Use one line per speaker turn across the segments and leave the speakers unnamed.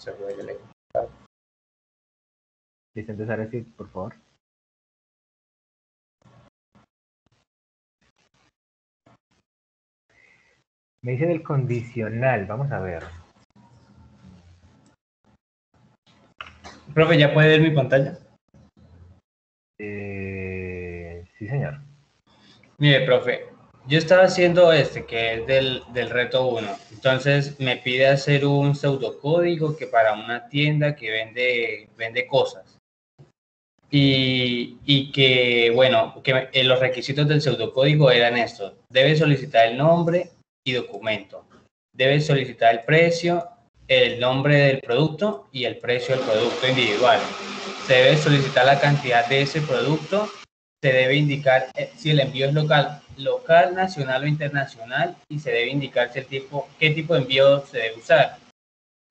Se fue el-
Listo, entonces ahora sí, por favor. Me dice del condicional, vamos a ver.
Profe, ¿ya puede ver mi pantalla?
Sí, señor.
Mire, profe, yo estaba haciendo que es del reto 1. Entonces me pide hacer un pseudocódigo que para una tienda que vende cosas. Y que, bueno, que los requisitos del pseudocódigo eran estos. Debe solicitar el nombre y documento. Debe solicitar el precio, el nombre del producto y el precio del producto individual. Se debe solicitar la cantidad de ese producto. Se debe indicar si el envío es local, nacional o internacional, y se debe indicar qué tipo de envío se debe usar.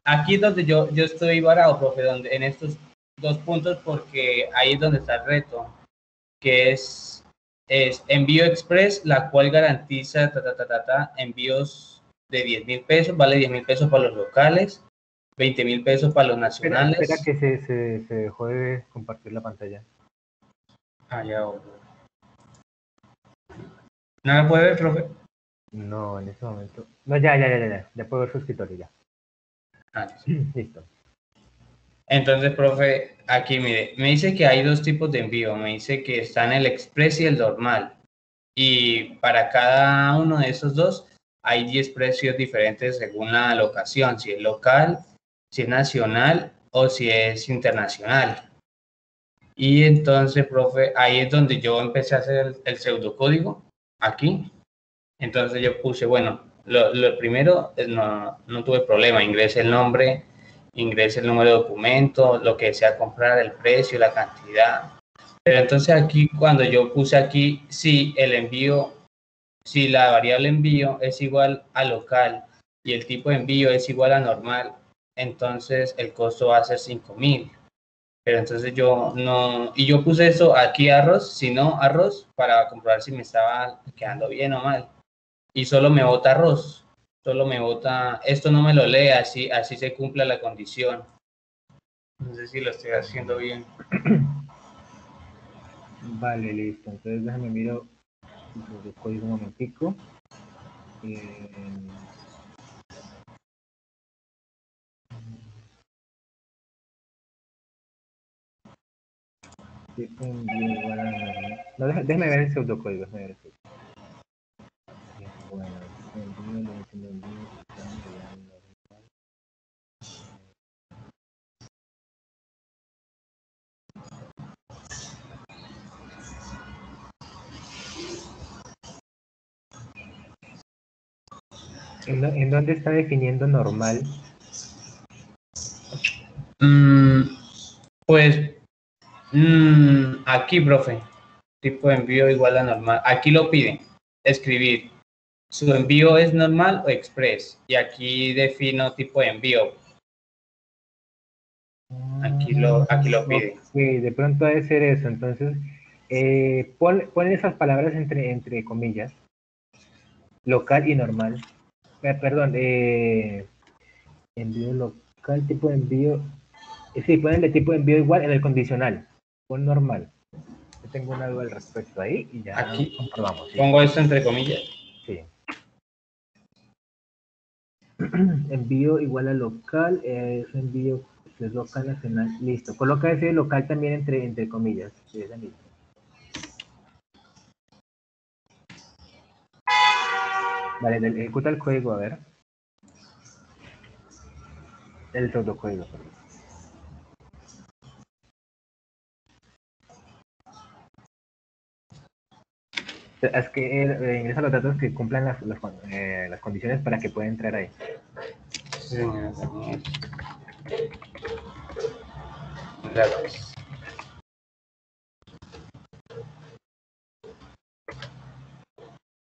Aquí es donde yo estoy varado, profe, donde, en estos dos puntos, porque ahí es donde está el reto, que es envío express, la cual garantiza envíos de 10.000 pesos, vale 10.000 pesos para los locales, 20.000 pesos para los
Espera
nacionales.
que se dejó de compartir la pantalla.
Ah, ya, ¿no la puede ver, profe?
No, en este momento. No, ya puedo ver su escritorio ya.
Ah, sí.
Listo.
Entonces, profe, aquí mire, me dice que hay dos tipos de envío, me dice que están el express y el normal. Y para cada uno de esos dos hay 10 precios diferentes según la locación, si es local, si es nacional o si es internacional. Y entonces, profe, ahí es donde yo empecé a hacer el pseudocódigo, aquí. Entonces yo puse, bueno, lo primero, no tuve problema, ingresé el nombre, ingresé el número de documento, lo que desea comprar, el precio, la cantidad. Pero entonces aquí, cuando yo puse aquí, si el envío, si la variable envío es igual a local y el tipo de envío es igual a normal, entonces el costo va a ser 5.000. Pero entonces yo no, y yo puse eso aquí arroz, si no arroz, para comprobar si me estaba quedando bien o mal. Y solo me bota arroz, solo me bota, esto no me lo lee, así se cumple la condición. No sé si lo estoy haciendo bien.
Vale, listo. Entonces déjame miro el código un momentico. Tipo envío igual a normal. No, déjame ver el pseudocódigo. Déjame ver el pseudocódigo. Bueno, tipo envío, lo último envío, total, igual a normal. ¿En dónde está definiendo normal?
Pues aquí, profe, tipo de envío igual a normal. Aquí lo piden, escribir. ¿Su envío es normal o express? Y aquí defino tipo de envío. Aquí lo piden.
Ok, de pronto debe ser eso. Entonces, pon esas palabras entre comillas. Local y normal. Perdón, envío local, tipo de envío. Sí, ponen de tipo de envío igual en el condicional. Pon normal. Yo tengo una duda al respecto ahí y ya
Aquí
comprobamos. Sí,
pongo esto entre comillas.
sí. Envío igual a local, es envío es local nacional. Listo. Coloca ese local también entre comillas. Sí, ese mismo. Vale, ejecuta el código, a ver. El pseudocódigo, perdón. Es que ingresa los datos que cumplan las condiciones para que pueda entrar ahí.
Sí, señora, datos.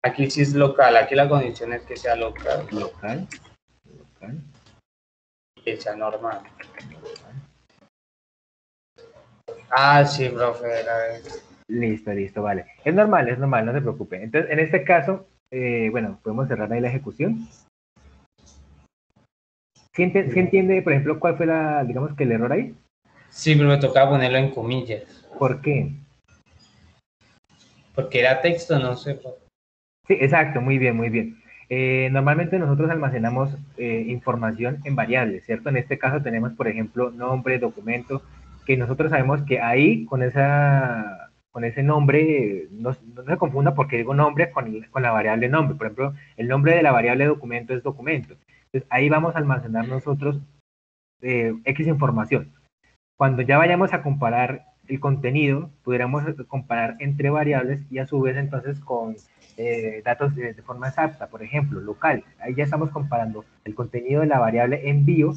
Aquí sí es local, aquí la condición es que sea local,
Local, local,
que sea normal.
local.
Ah, sí, profe, a ver.
Listo, vale. Es normal, no se preocupe. Entonces, en este caso, bueno, podemos cerrar ahí la ejecución. ¿Sí entiende, por ejemplo, cuál fue digamos que el error ahí?
Sí, pero me tocaba ponerlo en comillas.
¿Por qué?
Porque era texto, no sé.
Sí, exacto, muy bien, muy bien. Normalmente nosotros almacenamos información en variables, ¿cierto? En este caso tenemos, por ejemplo, nombre, documento, que nosotros sabemos que ahí con ese nombre, no se confunda porque digo nombre con la variable nombre. Por ejemplo, el nombre de la variable documento es documento. Entonces ahí vamos a almacenar nosotros X información. Cuando ya vayamos a comparar el contenido, pudiéramos comparar entre variables y a su vez entonces con datos de forma exacta, por ejemplo, local. Ahí ya estamos comparando el contenido de la variable envío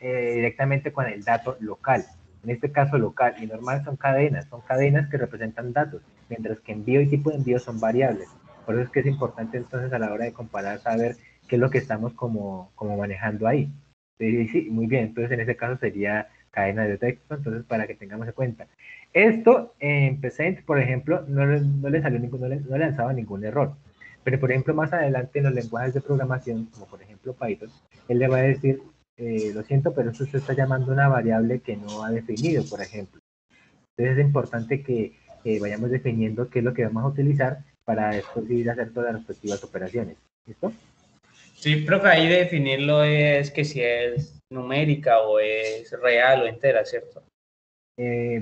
directamente con el dato local. En este caso local y normal son cadenas que representan datos, mientras que envío y tipo de envío son variables. Por eso es que es importante entonces a la hora de comparar saber qué es lo que estamos como manejando ahí. Sí, muy bien, entonces en ese caso sería cadena de texto, entonces para que tengamos en cuenta. Esto en Present, por ejemplo, no le salió no le lanzaba ningún error. Pero, por ejemplo, más adelante en los lenguajes de programación, como por ejemplo Python, él le va a decir, lo siento, pero esto se está llamando una variable que no ha definido, por ejemplo. Entonces es importante que vayamos definiendo qué es lo que vamos a utilizar para después ir a hacer todas las respectivas operaciones. ¿Listo?
Sí, profe, ahí definirlo es que si es numérica o es real o entera, ¿cierto?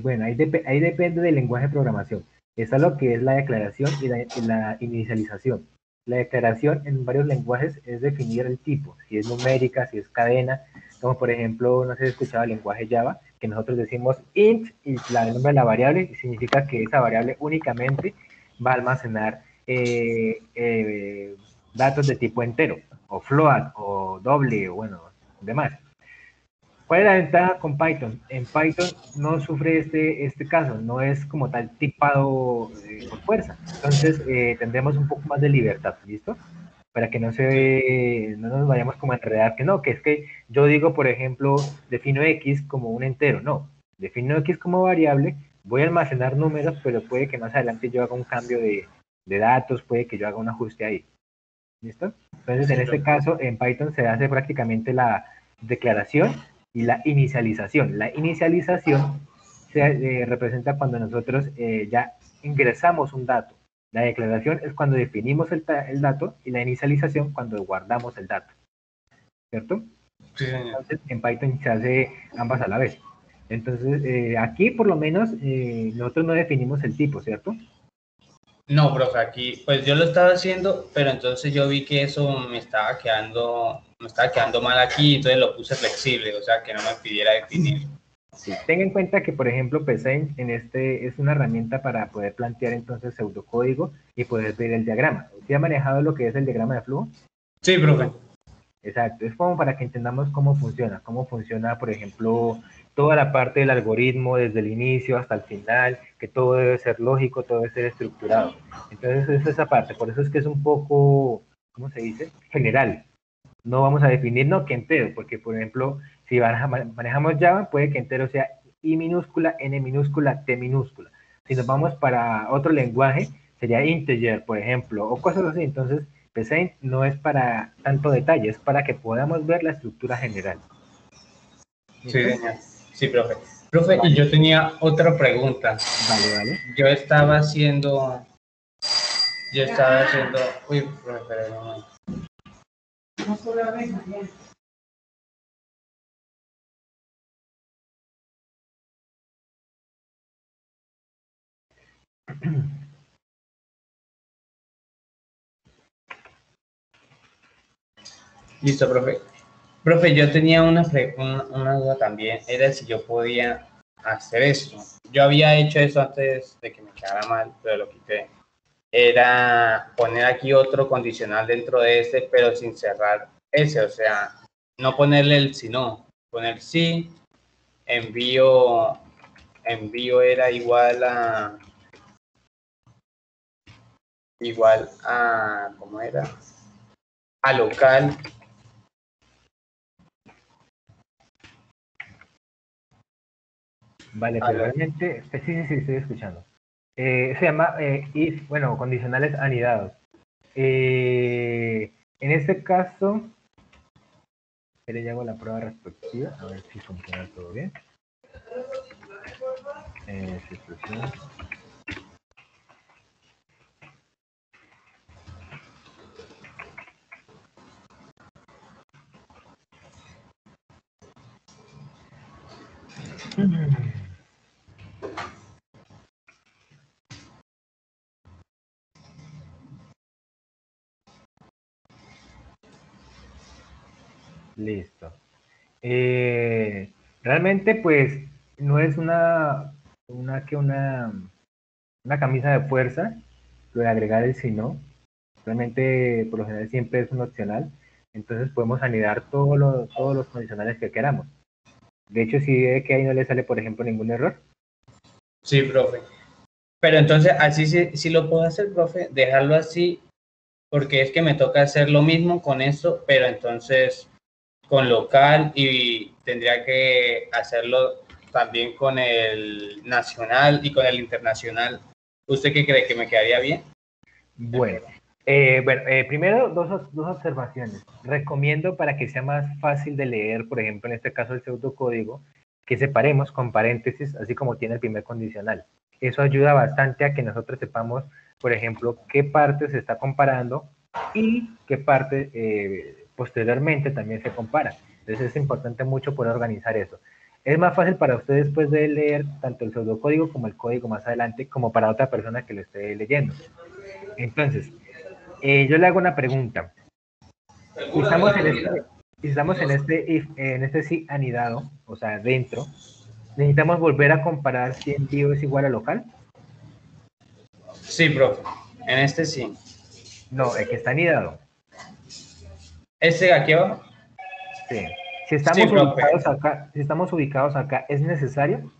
Bueno, ahí depende del lenguaje de programación. Está lo que es la declaración y la inicialización. La declaración en varios lenguajes es definir el tipo, si es numérica, si es cadena, como por ejemplo, no sé si has escuchado el lenguaje Java, que nosotros decimos int y el nombre de la variable y significa que esa variable únicamente va a almacenar datos de tipo entero, o float, o doble, o bueno, demás. ¿Cuál es la ventaja con Python? En Python no sufre este caso, no es como tal tipado por fuerza. Entonces tendremos un poco más de libertad, ¿listo? Para que
Sí.
no nos vayamos como a enredar, que no, que es que yo digo, por ejemplo, defino X como un entero, no. Defino X como variable, voy a almacenar números, pero puede que más adelante yo haga un cambio de datos, puede que yo haga un ajuste ahí, ¿listo? Entonces, en
Sí,
este
profe.
caso, en Python se hace prácticamente la declaración y la inicialización. La inicialización se representa cuando nosotros ya ingresamos un dato. La declaración es cuando definimos el dato y la inicialización cuando guardamos el dato, ¿cierto?
Sí, señor.
Entonces, en Python se hace ambas a la vez. Entonces, aquí por lo menos nosotros no definimos el tipo, ¿cierto?
No, profe, aquí, pues yo lo estaba haciendo, pero entonces yo vi que eso me estaba quedando mal aquí, entonces lo puse flexible, o sea, que no me pidiera definir.
Sí, tenga en cuenta que, por ejemplo, Psaint en este es una herramienta para poder plantear entonces pseudocódigo y poder ver el diagrama. ¿Usted ha manejado lo que es el diagrama de flujo?
Sí, profe.
Exacto, es como para que entendamos cómo funciona, por ejemplo, toda la parte del algoritmo desde el inicio hasta el final, que todo debe ser lógico, todo debe ser estructurado. Entonces, es esa parte, por eso es que es un poco, ¿cómo se dice? General. No vamos a definir no que entero, porque por ejemplo, si manejamos Java, puede que entero sea I minúscula, N minúscula, T minúscula. Si nos vamos para otro lenguaje, sería integer, por ejemplo, o cosas así. Entonces, Psaint no es para tanto detalle, es para que podamos ver la estructura general.
Sí,
¿Listo?
señor. Sí, profe. Profe, y
Vale,
yo tenía otra pregunta.
vale, vale.
Yo estaba haciendo, yo estaba haciendo, uy, profe, espera un momento. Listo, profe. Profe, yo tenía una duda también, era si yo podía hacer eso. Yo había hecho eso antes de que me quedara mal, pero lo quité. Era poner aquí otro condicional dentro de este, pero sin cerrar ese, o sea, no ponerle el si no, poner sí, envío, envío era igual a, ¿cómo era? A local.
Vale,
A
pues
lo-
realmente, sí, estoy escuchando. Se llama if, bueno, condicionales anidados. En este caso, le hago la prueba respectiva, a ver si funciona todo bien. Situación. Listo. Realmente, pues, no es una camisa de fuerza, lo de agregar el si no. Realmente, por lo general, siempre es un opcional. Entonces, podemos anidar todos los condicionales que queramos. De hecho, si ve que ahí no le sale, por ejemplo, ningún error.
Sí, profe. Pero entonces, así sí lo puedo hacer, profe, dejarlo así, porque es que me toca hacer lo mismo con eso, pero entonces con local y tendría que hacerlo también con el nacional y con el internacional. ¿Usted qué cree que me quedaría bien?
Bueno, primero dos observaciones. Recomiendo para que sea más fácil de leer, por ejemplo, en este caso el pseudocódigo, que separemos con paréntesis, así como tiene el primer condicional. Eso ayuda bastante a que nosotros sepamos, por ejemplo, qué parte se está comparando y qué parte posteriormente también se compara. Entonces es importante mucho poder organizar eso. Es más fácil para usted después de leer tanto el pseudocódigo como el código más adelante, como para otra persona que lo esté leyendo. Entonces, yo le hago una pregunta. Si estamos en este sí anidado, o sea, dentro, ¿necesitamos volver a comparar si envío es igual a local?
Sí, profe. En este sí.
No, el que está anidado.
¿Este de aquí abajo?
Sí.
Sí, profe.
Si estamos ubicados acá, ¿es necesario?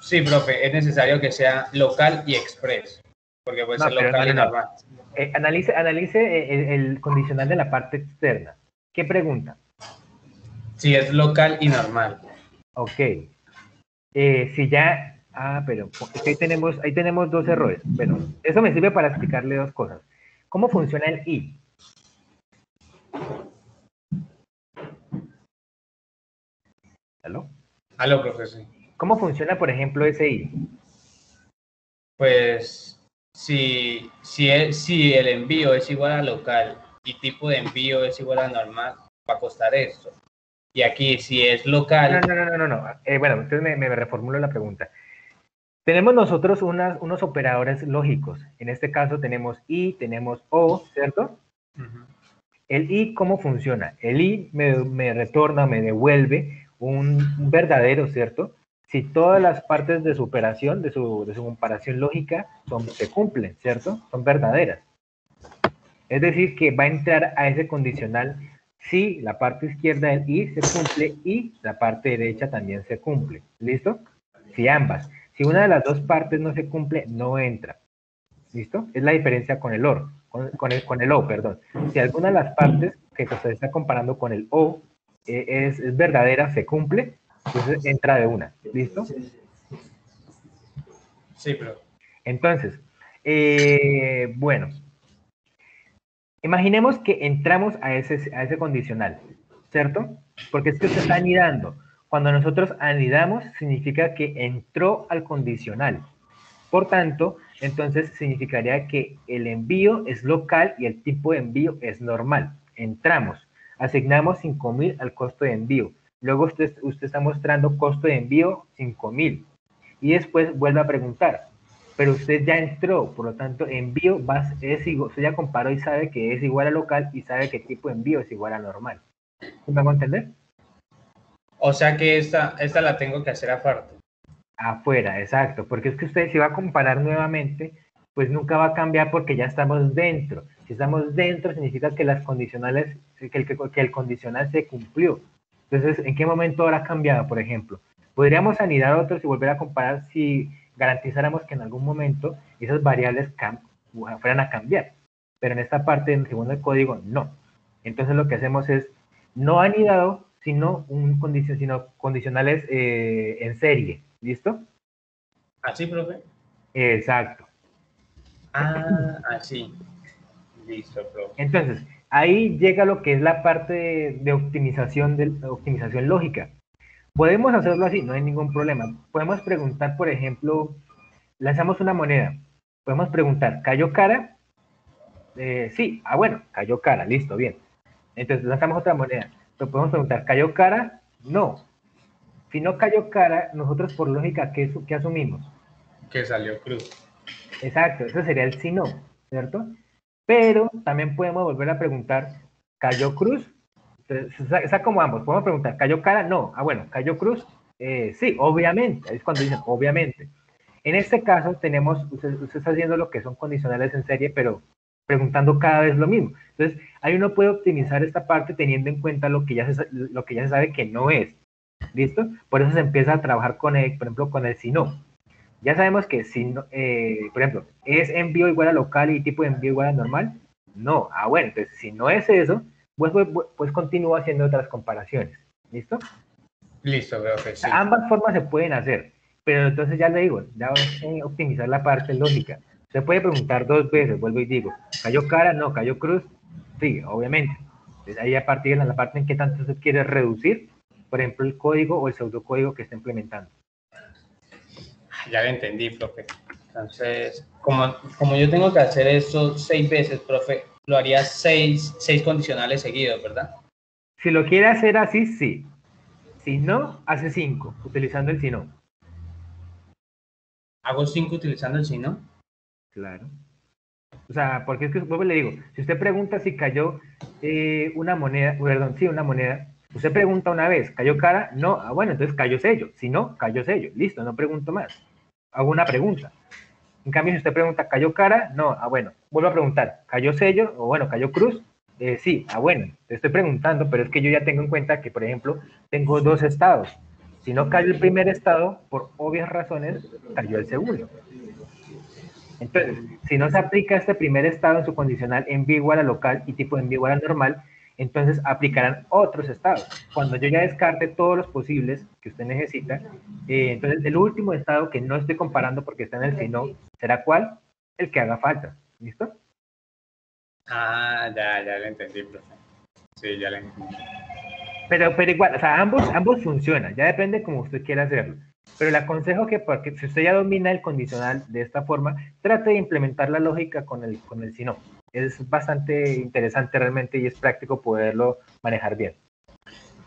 Sí, profe. Es necesario que sea local y express, porque puede
No,
ser
pero no,
local
no,
y
no.
normal.
Analice el condicional de la parte externa. ¿Qué pregunta?
Sí, es local y normal.
Ok. Si ya, pero es que ahí tenemos dos errores. Bueno, eso me sirve para explicarle dos cosas. ¿Cómo funciona el I? ¿Aló?
Aló, profesor.
¿Cómo funciona, por ejemplo, ese I?
Pues si el envío es igual a local y tipo de envío es igual a normal, va a costar esto. Y aquí, si es
No,
local,
no, no, no, no, no. Bueno, entonces me reformulo la pregunta. Tenemos nosotros unos operadores lógicos. En este caso tenemos I, tenemos O, ¿cierto? El I, ¿cómo funciona? El I me retorna, me devuelve un verdadero, ¿cierto? Si todas las partes de su operación, de su comparación lógica, se cumplen, ¿cierto? Son verdaderas. Es decir, que va a entrar a ese condicional si la parte izquierda del I se cumple y la parte derecha también se cumple. ¿Listo? Si ambas. Si una de las dos partes no se cumple, no entra. ¿Listo? Es la diferencia con el OR, con el O, perdón. Si alguna de las partes que se está comparando con el O es verdadera, se cumple, entonces entra de una. ¿Listo?
sí, pero
Entonces, bueno, imaginemos que entramos a ese condicional, ¿cierto? Porque es que usted está anidando. Cuando nosotros anidamos, significa que entró al condicional. Por tanto, entonces significaría que el envío es local y el tipo de envío es normal. Entramos, asignamos 5.000 al costo de envío. Luego usted está mostrando costo de envío 5.000. Y después vuelve a preguntar, pero usted ya entró, por lo tanto, envío es igual, usted ya comparó y sabe que es igual a local y sabe que tipo de envío es igual a normal. ¿Me hago entender?
o sea que esta la tengo que hacer aparte.
Afuera, exacto, porque es que usted si va a comparar nuevamente, pues nunca va a cambiar porque ya estamos dentro. Si estamos dentro significa que las condicionales, que el condicional se cumplió. Entonces, ¿en qué momento habrá cambiado, por ejemplo? Podríamos anidar otros y volver a comparar si garantizáramos que en algún momento esas variables fueran a cambiar. Pero en esta parte, según el código, no. Entonces lo que hacemos es no anidado, sino condicionales en serie. ¿Listo?
¿Así, profe?
Exacto.
Ah, así. Listo, profe.
Entonces, ahí llega lo que es la parte de optimización, de optimización lógica. Podemos hacerlo así, no hay ningún problema. Podemos preguntar, por ejemplo, lanzamos una moneda. Podemos preguntar, ¿cayó cara? Sí, bueno, cayó cara, listo, bien. Entonces lanzamos otra moneda. Pero podemos preguntar, ¿cayó cara? No. Si no cayó cara, nosotros por lógica, ¿qué asumimos?
Que salió cruz.
Exacto, eso sería el si no, ¿cierto? Pero también podemos volver a preguntar, ¿cayó cruz? Está como ambos. Podemos preguntar, ¿cayó cara? No. Bueno, ¿cayó cruz? Sí, obviamente. Es cuando dicen, obviamente. En este caso, usted está haciendo lo que son condicionales en serie, pero preguntando cada vez lo mismo. Entonces, ahí uno puede optimizar esta parte teniendo en cuenta lo que ya se sabe que no es. ¿Listo? Por eso se empieza a trabajar con por ejemplo, con el si no. Ya sabemos que si no, por ejemplo, ¿es envío igual a local y tipo de envío igual a normal? No. Bueno, entonces si no es eso, pues continúa haciendo otras comparaciones. ¿Listo?
Listo, profe, sí.
Ambas formas se pueden hacer, pero entonces ya le digo, ya vamos a optimizar la parte lógica. Se puede preguntar dos veces, vuelvo y digo, ¿cayó cara? No, ¿cayó cruz? Sí, obviamente. Entonces ahí a partir de la parte en que tanto se quiere reducir, por ejemplo, el código o el pseudocódigo que está implementando.
Ya lo entendí, profe. Entonces, como yo tengo que hacer esto 6 veces, profe, lo haría 6 condicionales seguidos, ¿verdad?
Si lo quiere hacer así, sí. Si no, hace 5, utilizando el si no.
¿Hago 5 utilizando el si no?
Claro. O sea, porque es que, vuelvo y le digo, si usted pregunta si cayó una moneda, perdón, sí, una moneda, usted pregunta una vez, ¿cayó cara? No, bueno, entonces cayó sello. Si no, cayó sello. Listo, no pregunto más. Hago una pregunta. En cambio, si usted pregunta, ¿cayó cara? No, bueno, vuelvo a preguntar, ¿cayó sello? O bueno, ¿cayó cruz? Sí, bueno, te estoy preguntando, pero es que yo ya tengo en cuenta que, por ejemplo, tengo dos estados. Si no cayó el primer estado, por obvias razones, cayó el segundo. Entonces, si no se aplica este primer estado en su condicional envío igual a local y tipo envío igual a normal, entonces aplicarán otros estados. Cuando yo ya descarte todos los posibles que usted necesita, entonces el último estado que no estoy comparando porque está en el si no, ¿será cuál? El que haga falta. ¿Listo?
Ya lo entendí, profe. Sí, ya lo entendí.
Pero igual, o sea, ambos funcionan, ya depende como usted quiera hacerlo. Pero le aconsejo que, porque si usted ya domina el condicional de esta forma, trate de implementar la lógica con el si no. Es bastante interesante realmente y es práctico poderlo manejar bien.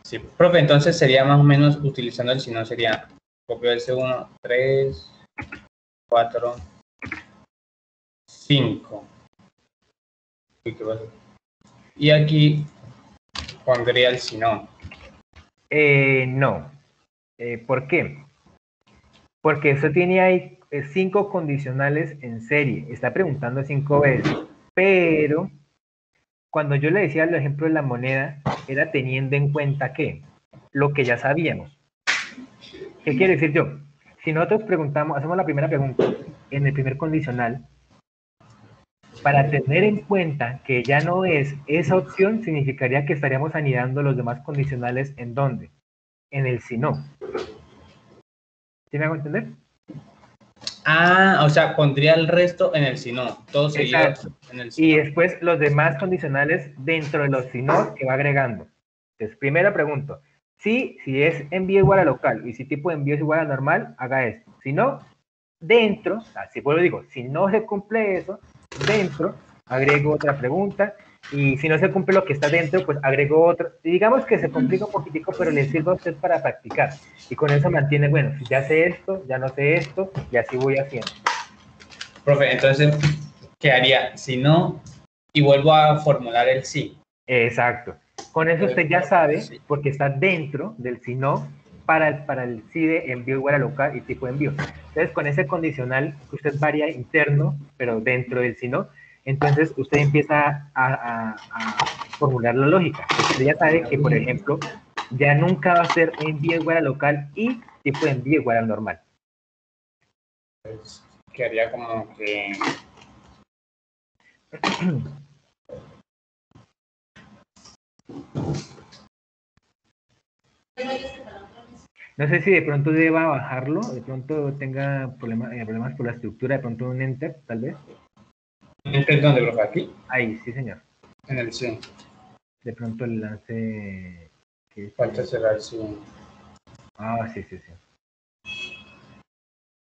Sí, profe, entonces sería más o menos utilizando el si no, sería copio del C1, 3, 4, 5. Y aquí pondría el si no.
No. ¿Por qué? Porque usted tiene ahí 5 condicionales en serie. Está preguntando 5 veces. Pero cuando yo le decía el ejemplo de la moneda, era teniendo en cuenta que lo que ya sabíamos. ¿Qué quiere decir yo? Si nosotros preguntamos, hacemos la primera pregunta en el primer condicional, para tener en cuenta que ya no es esa opción, significaría que estaríamos anidando los demás condicionales ¿en dónde? En el si no. ¿Sí me hago entender?
O sea, pondría el resto en el si no, todos seguidos en el si
Y
no.
después los demás condicionales dentro de los si no que va agregando. Entonces, primero pregunto, si es envío igual a local y si tipo de envío es igual a normal, haga esto. Si no, dentro, así vuelvo digo, si no se cumple eso, dentro agrego otra pregunta y si no se cumple lo que está dentro, pues agrego otro. Y digamos que se complica un poquitico, pero le sirve a usted para practicar. Y con eso mantiene, bueno, si ya sé esto, ya no sé esto, y así voy haciendo.
Profe, entonces, ¿qué haría? Si no, y vuelvo a formular el sí.
Exacto. Con eso usted ya sabe, porque está dentro del si no, para el sí de envío igual a local y tipo de envío. Entonces, con ese condicional que usted varía interno, pero dentro del si no, entonces usted empieza a formular la lógica. Usted ya sabe que, por ejemplo, ya nunca va a ser envío igual a local y tipo de envío igual al normal.
Pues, que haría como que...
No sé si de pronto deba bajarlo, de pronto tenga problemas por la estructura, de pronto un enter, tal vez.
¿Enter dónde, profe? Aquí.
Ahí, sí, señor.
En el sí.
De pronto el lance...
Falta cerrar sí.
Ah, sí.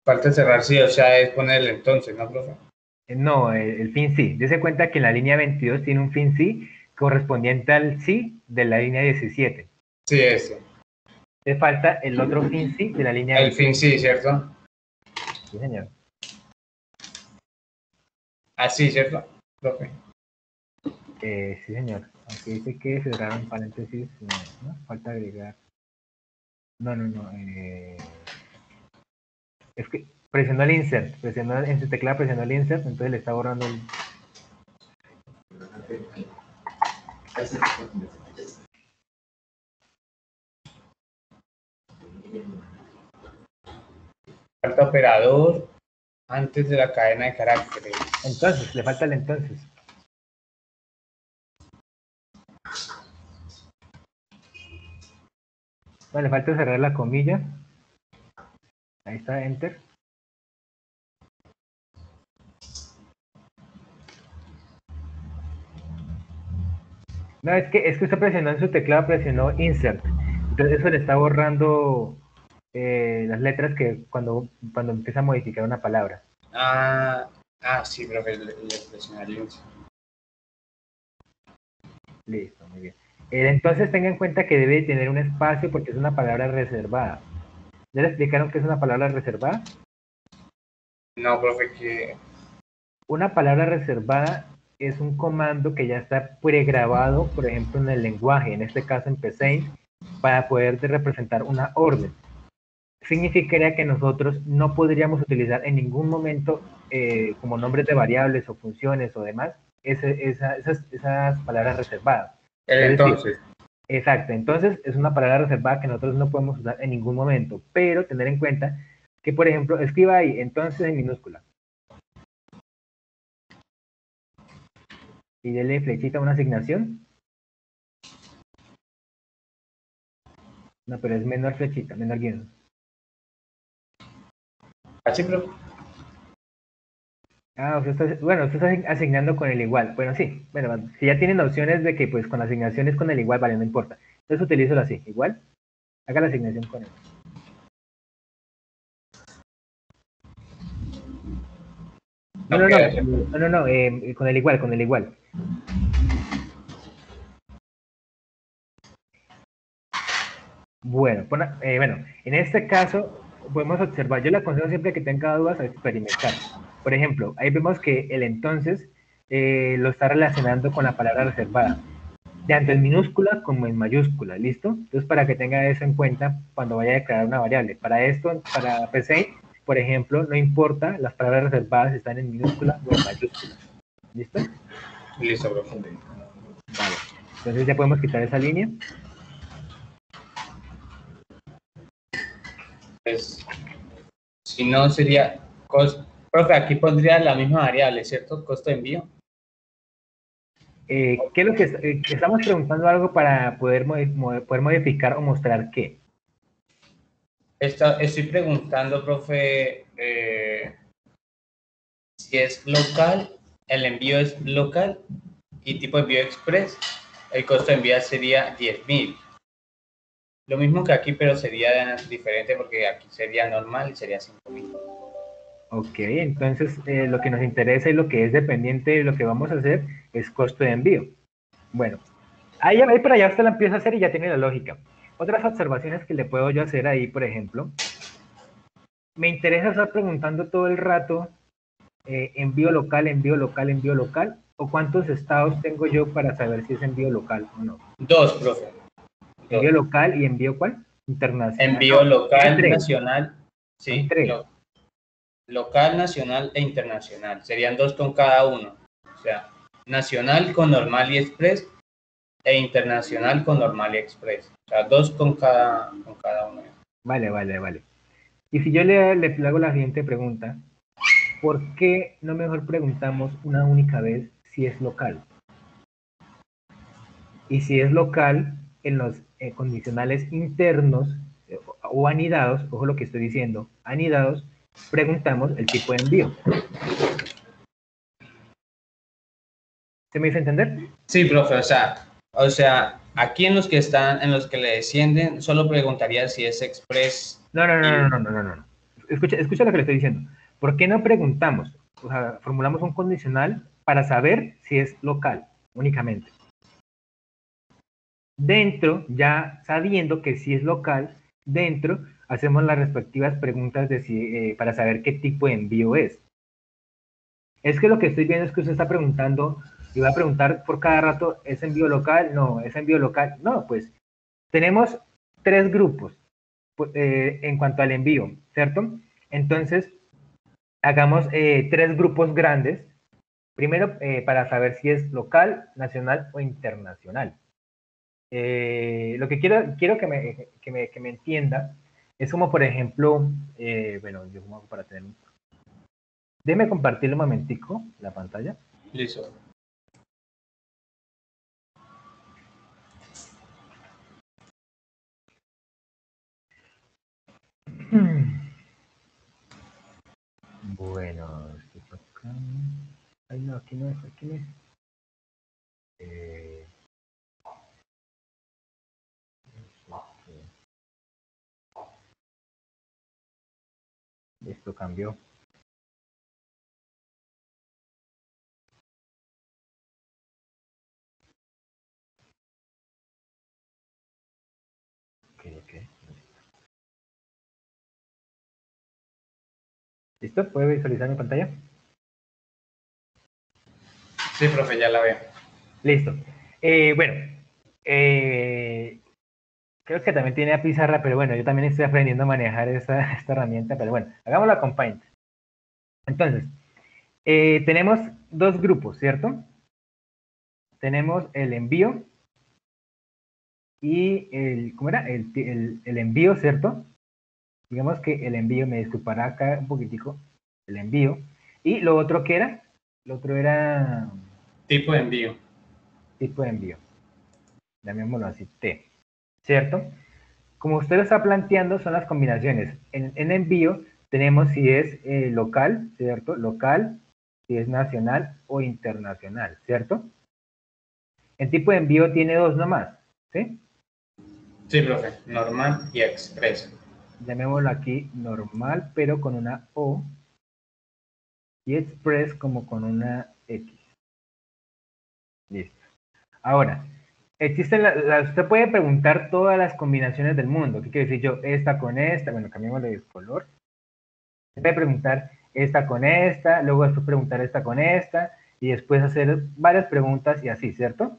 Falta cerrar sí, o sea, es ponerle entonces, ¿no, profe?
No, el fin sí. Dese cuenta que en la línea 22 tiene un fin sí correspondiente al sí de la línea 17.
Sí, ese.
Le falta el otro fin sí de la línea
El fin
21.
sí, ¿cierto?
Sí, señor.
Así, ¿cierto, profe?
Sí, señor. Aunque dice que cerraron paréntesis, ¿no? Falta agregar. No. Es que presionó el insert, en su teclado presionó el insert, entonces le está borrando el...
Falta operador antes de la cadena de caracteres.
Entonces, le falta el entonces. No, le falta cerrar la comilla. Ahí está, enter. No, es que usted presionó en su teclado, presionó insert. Entonces eso le está borrando las letras que cuando empieza a modificar una palabra.
Sí, profe, le presionaría.
Listo, muy bien. Entonces tenga en cuenta que debe tener un espacio porque es una palabra reservada. ¿Ya le explicaron qué es una palabra reservada?
No, profe, que...
Una palabra reservada es un comando que ya está pregrabado, por ejemplo, en el lenguaje, en este caso en Paint, para poder representar una orden. Significaría que nosotros no podríamos utilizar en ningún momento como nombres de variables o funciones o demás esas palabras reservadas.
El
Es decir,
entonces.
exacto, entonces es una palabra reservada que nosotros no podemos usar en ningún momento, pero tener en cuenta que, por ejemplo, escriba ahí entonces en minúscula y dele flechita a una asignación. No, pero es menor flechita, menor guión.
Así, profe.
Usted está asignando con el igual. Bueno, sí. Bueno, si ya tienen opciones de que pues con asignaciones con el igual, vale, no importa. Entonces utilízalo así, igual. Haga la asignación con él. No,
Ok,
con el igual, con el igual. Bueno, en este caso podemos observar, yo le aconsejo siempre que tenga dudas a experimentar. Por ejemplo, ahí vemos que el entonces lo está relacionando con la palabra reservada, tanto en minúscula como en mayúscula, ¿listo? Entonces, para que tenga eso en cuenta cuando vaya a declarar una variable. Para esto, para PC, por ejemplo, no importa, las palabras reservadas están en minúscula o en mayúscula. ¿Listo?
listo, profe.
Vale. Entonces ya podemos quitar esa línea.
Pues, si no sería... Profe, aquí pondría la misma variable, ¿cierto? Costo de envío.
¿Qué es lo que estamos preguntando algo para poder modificar o mostrar qué?
Estoy preguntando, profe, si es local, el envío es local y tipo de envío express, el costo de envío sería 10.000. Lo mismo que aquí, pero sería diferente porque aquí sería normal y sería 5.000.
Ok, entonces lo que nos interesa y lo que es dependiente de lo que vamos a hacer es costo de envío. Bueno, ahí para allá usted la empieza a hacer y ya tiene la lógica. Otras observaciones que le puedo yo hacer ahí, por ejemplo, me interesa estar preguntando todo el rato envío local, envío local, envío local, o cuántos estados tengo yo para saber si es envío local o no.
Dos, profe.
Envío
Dos.
local y envío ¿cuál? Internacional.
Envío
No, son
local,
tres.
nacional,
Son
sí,
tres.
local, nacional e internacional. Serían dos con cada uno. O sea, nacional con normal y express e internacional con normal y express. O sea, dos con cada uno.
Vale. Y si yo le hago la siguiente pregunta, ¿por qué no mejor preguntamos una única vez si es local? Y si es local, en los condicionales internos o anidados, ojo lo que estoy diciendo, anidados, preguntamos el tipo de envío. ¿Se me hizo entender?
Sí, profe, o sea, aquí en los que están, en los que le descienden, solo preguntaría si es express.
No, no, no,
Y...
no, no, no, no, no. Escucha lo que le estoy diciendo. ¿Por qué no preguntamos? O sea, formulamos un condicional para saber si es local únicamente. Dentro, ya sabiendo que si es local, dentro hacemos las respectivas preguntas de para saber qué tipo de envío es. Es que lo que estoy viendo es que usted está preguntando y va a preguntar por cada rato, ¿es envío local? No, ¿es envío local? No, pues tenemos tres grupos en cuanto al envío, ¿cierto? Entonces, hagamos tres grupos grandes. Primero, para saber si es local, nacional o internacional. Lo que quiero que me entienda es como, por ejemplo, bueno, yo como para tener un... Déjeme compartir un momentico la pantalla.
Listo.
Bueno, estoy por acá. Ay, no, aquí no es, aquí no es. Esto cambió. Ok. ¿Listo? ¿Puede visualizar mi pantalla?
Sí, profe, ya la veo.
Listo. Bueno, creo que también tiene a pizarra, pero bueno, yo también estoy aprendiendo a manejar esta herramienta, pero bueno, hagámosla con Paint. Entonces, tenemos dos grupos, ¿cierto? Tenemos el envío y ¿cómo era? El envío, ¿cierto? Digamos que el envío, me disculpará acá un poquitico, el envío. Y lo otro que era, lo otro era
Tipo de envío.
tipo de envío. Llamémoslo así, T, ¿cierto? Como usted lo está planteando, son las combinaciones. En envío tenemos si es local, ¿cierto? Local, si es nacional o internacional, ¿cierto? El tipo de envío tiene dos nomás, ¿sí?
Sí, profe, normal y express.
Llamémoslo aquí normal, pero con una O, y express como con una X. Listo. Ahora, existen usted puede preguntar todas las combinaciones del mundo. ¿Qué quiere decir yo? Esta con esta, bueno, cambiémosle de color. Se puede preguntar esta con esta, luego después preguntar esta con esta, y después hacer varias preguntas y así, ¿cierto?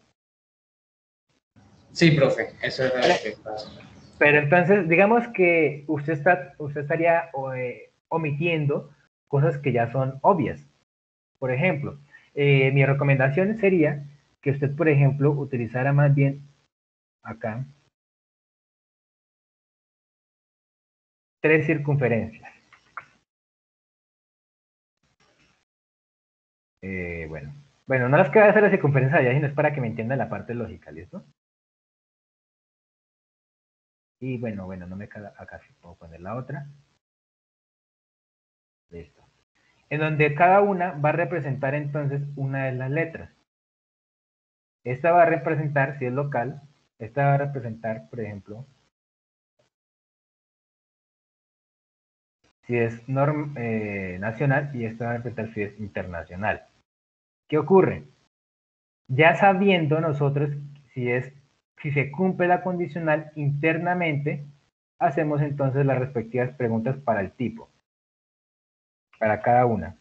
Sí, profe, eso es lo que pasa.
Pero entonces, digamos que usted estaría omitiendo cosas que ya son obvias. Por ejemplo, mi recomendación sería que usted, por ejemplo, utilizara más bien acá tres circunferencias. Bueno, no las que voy a hacer la circunferencia allá, sino es para que me entiendan la parte lógica, ¿listo? Y bueno, no me queda acá, sí puedo poner la otra. Listo. En donde cada una va a representar entonces una de las letras. Esta va a representar, si es local, esta va a representar, por ejemplo, si es nacional y esta va a representar si es internacional. ¿Qué ocurre? Ya sabiendo nosotros si se cumple la condicional internamente, hacemos entonces las respectivas preguntas para el tipo, para cada una.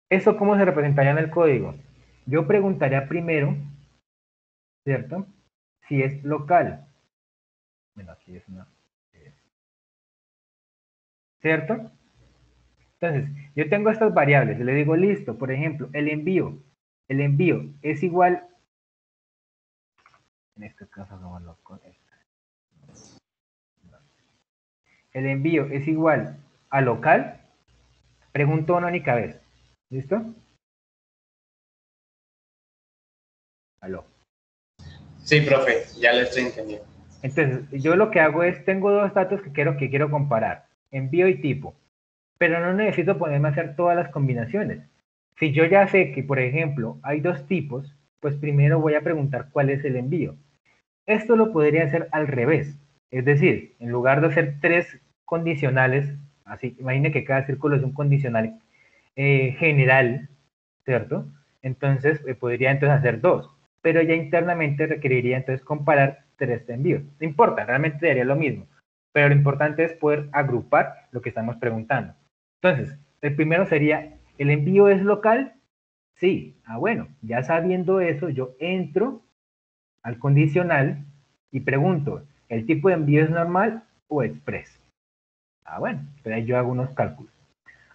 ¿Eso cómo se representaría en el código? Yo preguntaría primero, ¿cierto? Si es local. Bueno, aquí es una... ¿Cierto? Entonces, yo tengo estas variables, y le digo, listo, por ejemplo, el envío. El envío es igual, en este caso, hagámoslo con esta. El envío es igual a local, pregunto una única vez. ¿Listo? Aló.
Sí, profe, ya lo estoy entendiendo.
Entonces, yo lo que hago es, tengo dos datos que quiero comparar, envío y tipo, pero no necesito ponerme a hacer todas las combinaciones, Si yo ya sé que, por ejemplo, hay dos tipos, pues primero voy a preguntar cuál es el envío. Esto lo podría hacer al revés. Es decir, en lugar de hacer tres condicionales, así, imagine que cada círculo es un condicional general, ¿cierto? Entonces, podría entonces hacer dos, pero ya internamente requeriría entonces comparar tres envíos. No importa, realmente daría lo mismo, pero lo importante es poder agrupar lo que estamos preguntando. Entonces, el primero sería, ¿el envío es local? Sí. Ah, bueno, ya sabiendo eso, yo entro al condicional y pregunto, ¿el tipo de envío es normal o express? Ah, bueno, pero ahí yo hago unos cálculos.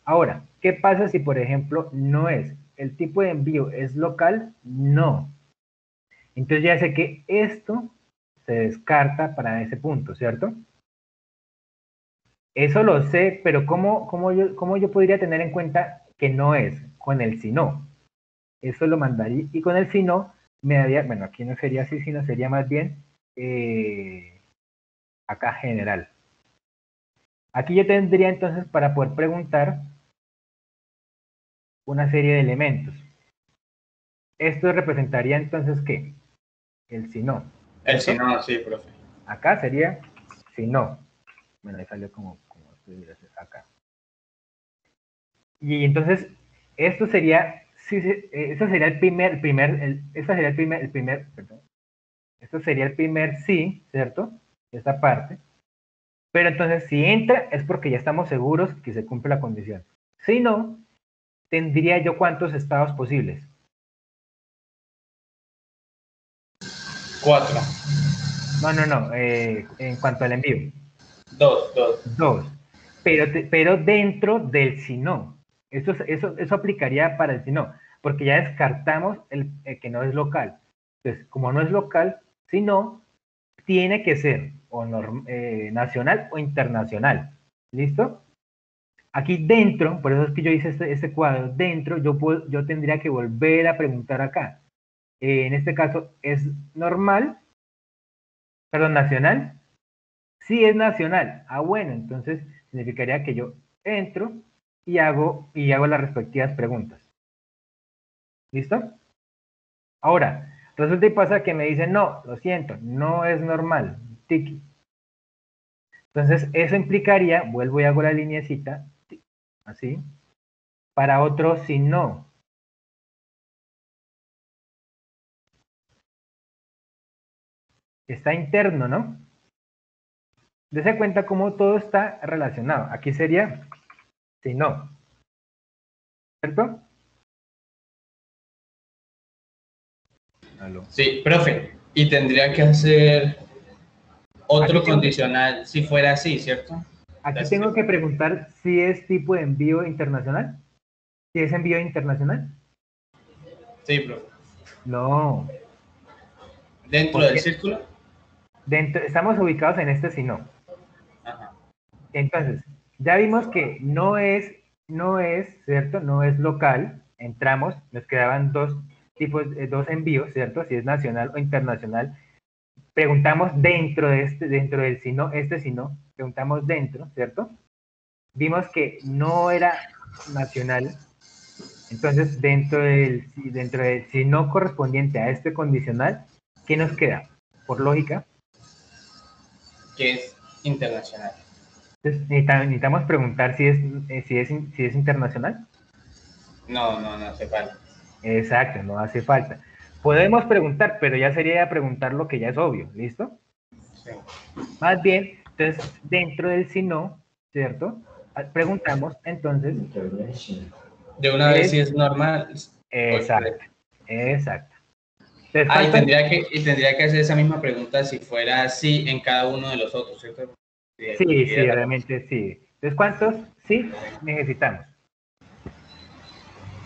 Ahora, ¿qué pasa si, por ejemplo, no es? ¿El tipo de envío es local? No. Entonces ya sé que esto se descarta para ese punto, ¿cierto? Eso lo sé, pero ¿cómo yo podría tener en cuenta que no es? Con el si no. Eso lo mandaría, y con el si no, me daría, bueno, aquí no sería así, sino sería más bien acá general. Aquí yo tendría entonces para poder preguntar una serie de elementos. Esto representaría entonces ¿qué? El si no,
El si
¿cierto?
no, sí, profe.
Acá sería si no. Bueno, ahí salió como acá. Y entonces, esto sería, eso sería perdón, esto sería el primer sí, ¿cierto? Esta parte. Pero entonces, si entra, es porque ya estamos seguros que se cumple la condición. Si no, tendría yo cuántos estados posibles.
4.
No, en cuanto al envío.
2, 2.
Dos. Pero dentro del si no. Eso aplicaría para el si no, porque ya descartamos el que no es local. Entonces, como no es local, si no, tiene que ser o nacional o internacional. ¿Listo? Aquí dentro, por eso es que yo hice este cuadro, dentro yo tendría que volver a preguntar acá. En este caso, ¿es normal? Perdón, nacional. Sí es nacional. Ah, bueno, entonces significaría que yo entro y hago las respectivas preguntas. ¿Listo? Ahora, resulta y pasa que me dicen, no, lo siento, no es normal. Tiki. Entonces, eso implicaría, vuelvo y hago la lineecita, así, para otro si no. Está interno, ¿no? Dese cuenta cómo todo está relacionado. Aquí sería si no, ¿cierto? Aló.
Sí, profe. Y tendría que hacer
Aquí
otro
tengo,
condicional si fuera así, ¿cierto? O sea,
aquí
si se
tengo que
fuera.
preguntar si es tipo de envío internacional. Si es envío internacional.
Sí, profe.
No,
Dentro del
porque
círculo.
estamos ubicados en este si no.
Ajá.
Entonces, ya vimos que no es, ¿cierto? No es local. Entramos, nos quedaban dos tipos, dos envíos, ¿cierto? Si es nacional o internacional. Preguntamos dentro del si no, si no, preguntamos dentro, ¿cierto? Vimos que no era nacional. Entonces, dentro del si no correspondiente a este condicional, ¿qué nos queda? Por lógica,
Que es internacional.
entonces, necesitamos preguntar si es internacional.
No, no, no hace falta.
Exacto, no hace falta. Podemos preguntar, pero ya sería preguntar lo que ya es obvio, ¿listo?
Sí.
Más bien, entonces, dentro del si no, ¿cierto? Preguntamos, entonces,
De una vez
es
si es normal o express.
exacto, exacto. Entonces,
Ah,
¿cuántos?
y tendría que hacer esa misma pregunta si fuera así en cada uno de los otros, ¿cierto? Si
Sí,
dividiera
sí,
la
realmente sí. Entonces, ¿cuántos sí necesitamos?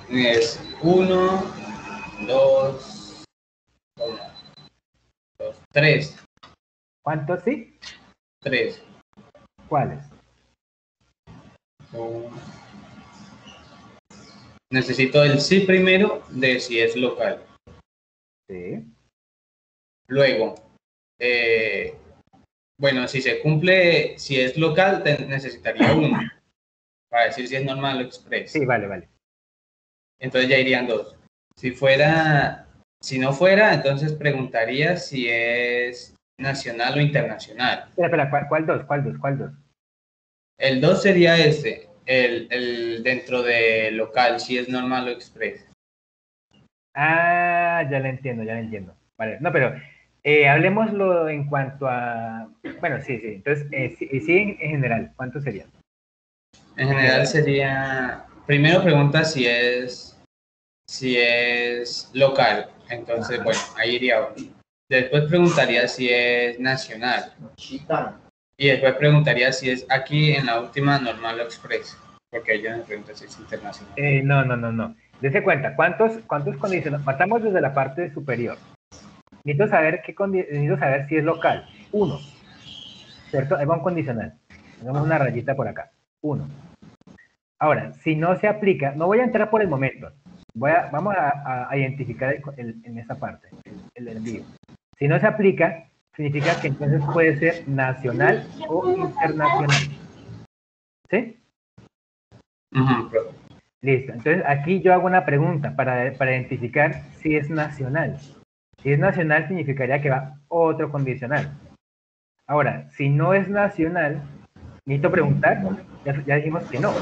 es uno, dos, uno, dos, tres.
¿Cuántos sí?
Tres.
¿Cuáles?
Necesito el sí primero de si es local.
Sí.
Luego, bueno, si se cumple, si es local, necesitaría uno para decir si es normal o
Sí,
express.
vale, vale.
entonces ya irían dos. Si no fuera, entonces preguntaría si es nacional o internacional.
Espera, ¿cuál dos? ¿Cuál dos? ¿Cuál dos?
El 2 sería el dentro de local, si es normal o express.
Ah, ya lo entiendo, ya lo entiendo. Vale, no, pero hablemoslo en cuanto a... Bueno, sí, sí. Entonces, sí, en general, ¿cuánto sería?
En
En
general
general.
sería, primero pregunta si es local, entonces
Ajá.
bueno, ahí iría uno. Después preguntaría si es nacional y después preguntaría si es aquí en la última normal o express, porque ellos me preguntan si es internacional.
No, no, no, no. Dese cuenta, ¿cuántos condicionales? Partamos desde la parte superior. Necesito saber, necesito saber si es local. Uno, ¿cierto? Ahí va un condicional. Hagamos una rayita por acá. Uno. Ahora, si no se aplica, no voy a entrar por el momento. Vamos a identificar en esa parte, el envío. Si no se aplica, significa que entonces puede ser nacional o internacional. ¿Sí? Listo. Entonces aquí yo hago una pregunta para identificar si es nacional. Si es nacional significaría que va otro condicional. Ahora, si no es nacional, necesito preguntar, ya dijimos que no.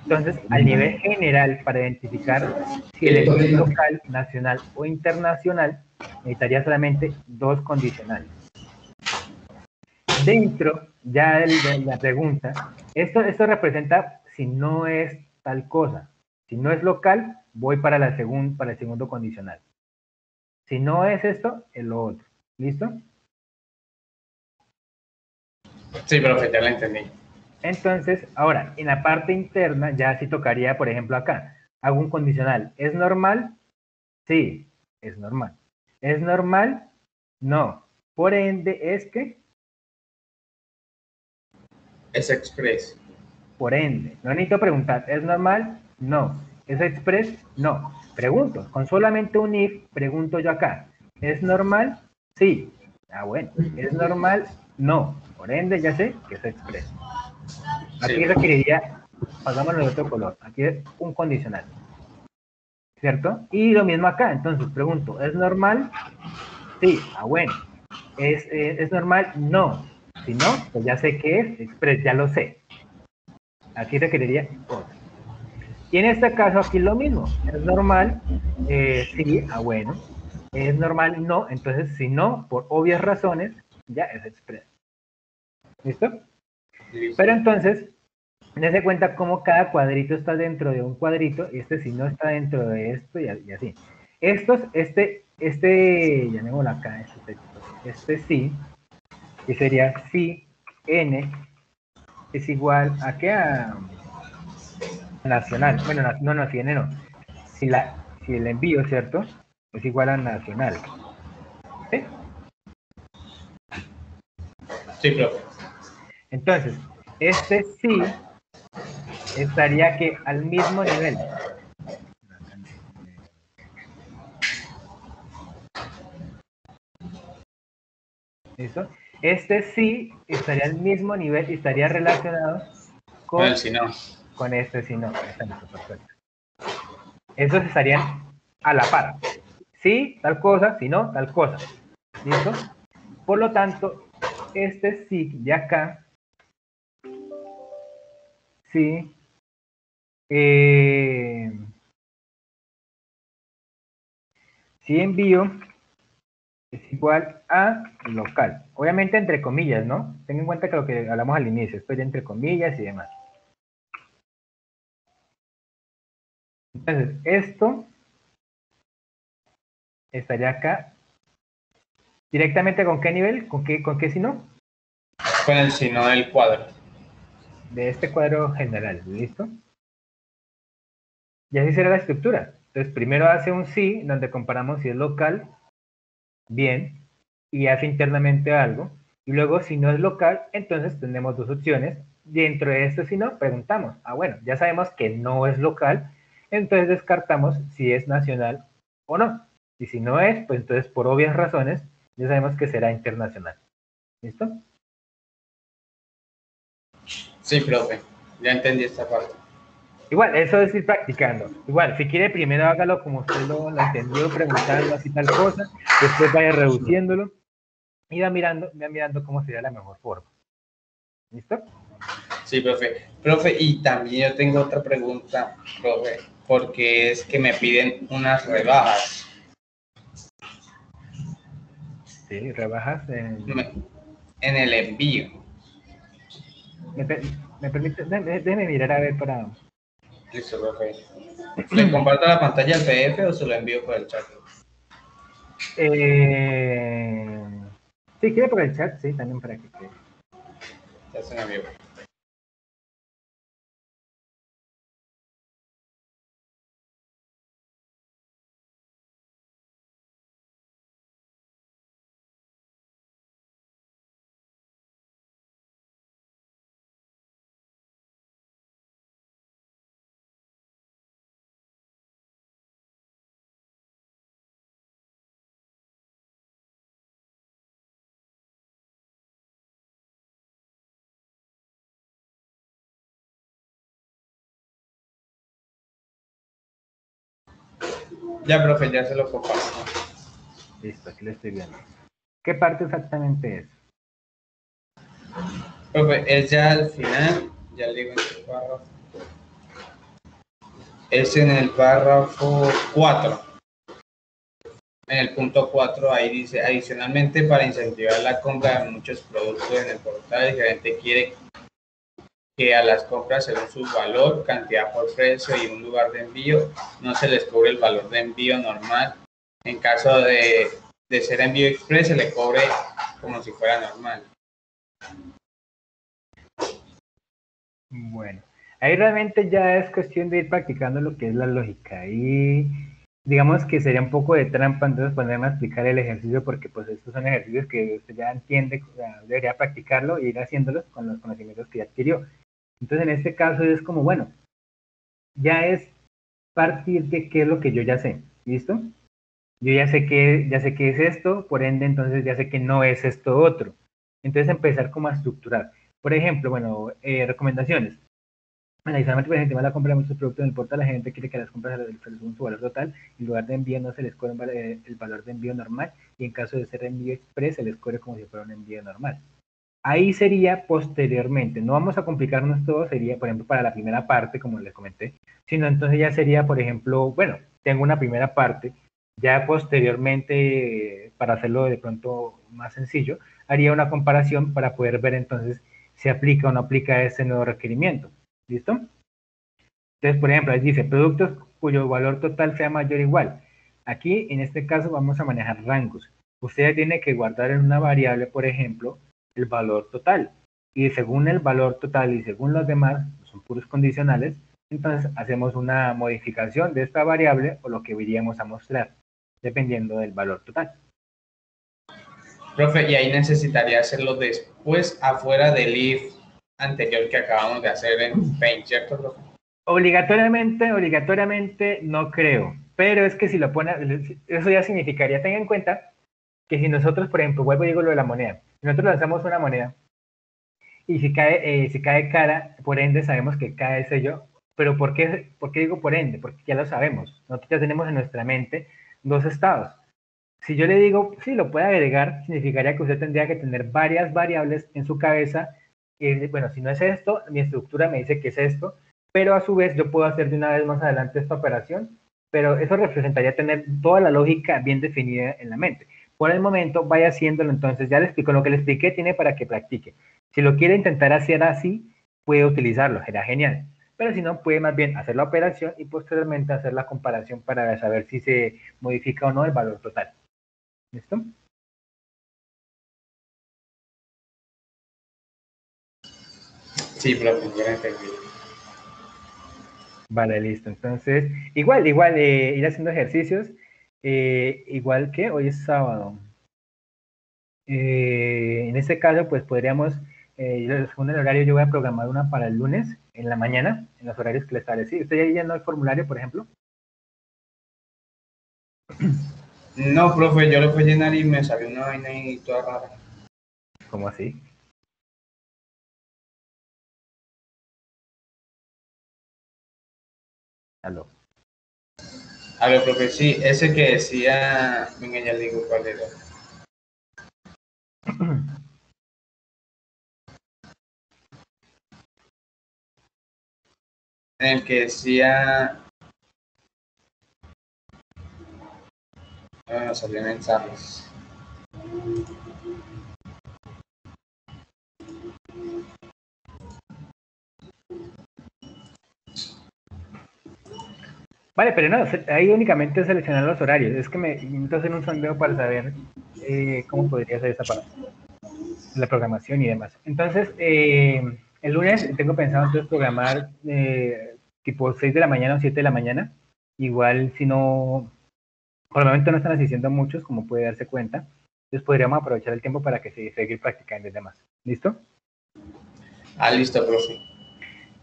Entonces, al nivel general, para identificar si el envío es local, nacional o internacional, necesitaría solamente dos condicionales. Dentro ya de la pregunta, esto representa si no es tal cosa. Si no es local, voy para el segundo condicional. Si no es esto, es lo otro. ¿Listo?
Sí, profe, ya lo entendí.
Entonces, ahora, en la parte interna ya sí tocaría, por ejemplo, acá. Hago un condicional. ¿Es normal? Sí, es normal. ¿Es normal? No. Por ende, es que,
Es express.
por ende. No necesito preguntar, ¿es normal? No. ¿Es express? No. Pregunto, con solamente un if, pregunto yo acá. ¿Es normal? Sí. Ah, bueno. ¿Es normal? No. Por ende, ya sé que es express.
Sí.
Aquí requeriría, pasámoslo de otro color. Aquí es un condicional. ¿Cierto? Y lo mismo acá. Entonces, pregunto, ¿es normal? Sí. Ah, bueno. ¿Es normal? No. Si no, pues ya sé qué es express, ya lo sé. Aquí requeriría otro. Y en este caso aquí lo mismo. ¿Es normal? Sí, ah, bueno. ¿Es normal? No. Entonces, si no, por obvias razones, ya es express. ¿Listo?
Listo.
Pero entonces, dése cuenta cómo cada cuadrito está dentro de un cuadrito y este si no está dentro de esto y así. Llamémoslo acá, este texto. Este sí, que sería si n es igual a qué a nacional. Bueno, no, si n no. Si el envío, ¿cierto? Es igual a nacional. ¿Sí?
Sí, profe.
Entonces, este sí estaría que al mismo nivel. ¿Listo? Este sí estaría al mismo nivel y estaría relacionado
Con el
con,
si no.
con este si no. Exacto, perfecto. Esos estarían a la par. Sí, tal cosa, si no, tal cosa. ¿Listo? Por lo tanto, este sí de acá, sí, sí envío es igual a local. Obviamente entre comillas, ¿no? Ten en cuenta que lo que hablamos al inicio, estoy entre comillas y demás. Entonces, esto estaría acá. ¿Directamente con qué nivel? ¿Con qué si no?
Con el si no del cuadro.
De este cuadro general, ¿listo? Y así será la estructura. Entonces, primero hace un sí, donde comparamos si es local, bien, y hace internamente algo. Y luego, si no es local, entonces tenemos dos opciones. Dentro de esto, si no, preguntamos. Ah, bueno, ya sabemos que no es local, entonces descartamos si es nacional o no. Y si no es, pues entonces por obvias razones, ya sabemos que será internacional. ¿Listo?
Sí, profe. Ya entendí esta parte.
Igual, eso es ir practicando. Igual, si quiere, primero hágalo como usted lo entendió, preguntando así tal cosa, después vaya reduciéndolo y va mirando cómo sería la mejor forma. ¿Listo?
Sí, profe. Profe, y también yo tengo otra pregunta, profe, porque es que me piden unas rebajas.
Sí, rebajas
En el envío.
me permite, déjeme mirar a ver para...
Listo, profe. ¿Le comparto la pantalla del PDF o se lo envío por el chat?
Si quiere por el chat, sí, también para que quede.
Ya se lo envío. Ya, profe, ya se lo comparto.
Listo, aquí lo estoy viendo. ¿Qué parte exactamente es?
Profe, es ya al final, ya le digo en qué párrafo. Es en el párrafo 4. En el punto 4, ahí dice, adicionalmente, para incentivar la compra de muchos productos en el portal, el gerente quiere que a las compras según su valor, cantidad por precio y un lugar de envío, no se les cobre el valor de envío normal. En caso de ser envío express, se le cobre como si fuera normal.
Bueno, ahí realmente ya es cuestión de ir practicando lo que es la lógica. Y digamos que sería un poco de trampa entonces ponerme a explicar el ejercicio porque pues estos son ejercicios que usted ya entiende, o sea, debería practicarlo e ir haciéndolos con los conocimientos que ya adquirió. Entonces en este caso es como, bueno, ya es partir de qué es lo que yo ya sé, ¿listo? Yo ya sé que es esto, por ende entonces ya sé que no es esto otro. Entonces empezar como a estructurar. Por ejemplo, bueno, recomendaciones. Adicionalmente, por ejemplo, la compra de muchos productos en el portal, la gente quiere que las compras según su valor total, en lugar de envío no se les cobre el valor de envío normal y en caso de ser envío express se les cobre como si fuera un envío normal. Ahí sería posteriormente, no vamos a complicarnos todo, sería por ejemplo para la primera parte, como les comenté, sino entonces ya sería, por ejemplo, bueno, tengo una primera parte, ya posteriormente, para hacerlo de pronto más sencillo, haría una comparación para poder ver entonces si aplica o no aplica ese nuevo requerimiento. ¿Listo? Entonces, por ejemplo, ahí dice productos cuyo valor total sea mayor o igual. Aquí, en este caso, vamos a manejar rangos. Usted tiene que guardar en una variable, por ejemplo, el valor total. Y según el valor total y según los demás, son puros condicionales, entonces hacemos una modificación de esta variable o lo que iríamos a mostrar, dependiendo del valor total.
Profe, y ahí necesitaría hacerlo después afuera del if anterior que acabamos de hacer en Paint, ¿cierto, profe?
Obligatoriamente no creo, pero es que si lo pone, eso ya significaría, tenga en cuenta que si nosotros, por ejemplo, vuelvo y digo lo de la moneda, si nosotros lanzamos una moneda y si cae cara, por ende sabemos que cae el sello, pero por qué digo por ende? Porque ya lo sabemos, nosotros ya tenemos en nuestra mente dos estados. Si yo le digo, sí, lo puede agregar, significaría que usted tendría que tener varias variables en su cabeza. Y, bueno, si no es esto, mi estructura me dice que es esto, pero a su vez yo puedo hacer de una vez más adelante esta operación, pero eso representaría tener toda la lógica bien definida en la mente. Por el momento, vaya haciéndolo entonces, ya le explico, lo que le expliqué tiene para que practique. Si lo quiere intentar hacer así, puede utilizarlo, será genial. Pero si no, puede más bien hacer la operación y posteriormente hacer la comparación para saber si se modifica o no el valor total. ¿Listo?
Sí, profe, ya entendí.
Vale, listo. Entonces, ir haciendo ejercicios, igual que hoy es sábado. En este caso, pues podríamos, según el horario, yo voy a programar una para el lunes en la mañana, en los horarios que le establecí. ¿Usted ya llenó el formulario, por ejemplo?
No, profe, yo lo fui a llenar y me salió una vaina ahí toda rara.
¿Cómo así? Aló.
Aló, profe, sí, ese que decía, venga, ya le digo cuál era. En el que decía, bueno, salió mensajes.
Vale, pero no, ahí únicamente seleccionar los horarios. Es que me intento hacer un sondeo para saber cómo podría ser esa parte, la programación y demás. Entonces, el lunes tengo pensado entonces programar tipo 6 de la mañana o 7 de la mañana. Igual si no, por el momento no están asistiendo muchos, como puede darse cuenta. Entonces podríamos aprovechar el tiempo para que se seguir practicando y demás. ¿Listo?
Ah, listo, profe.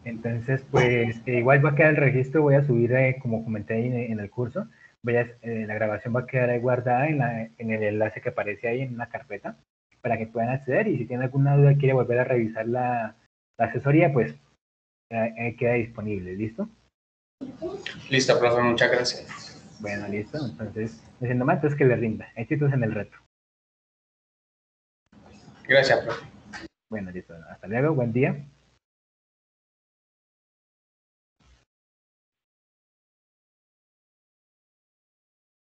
Entonces, pues igual va a quedar el registro, voy a subir, como comenté ahí en el curso, la grabación va a quedar ahí guardada en el enlace que aparece ahí en una carpeta para que puedan acceder y si tienen alguna duda, quiere volver a revisar la asesoría, pues queda disponible, ¿listo?
Listo, profe, muchas gracias.
Bueno, listo, entonces, diciendo más, entonces que le rinda, éxitos en el reto.
Gracias, profe.
Bueno, listo, hasta luego, buen día.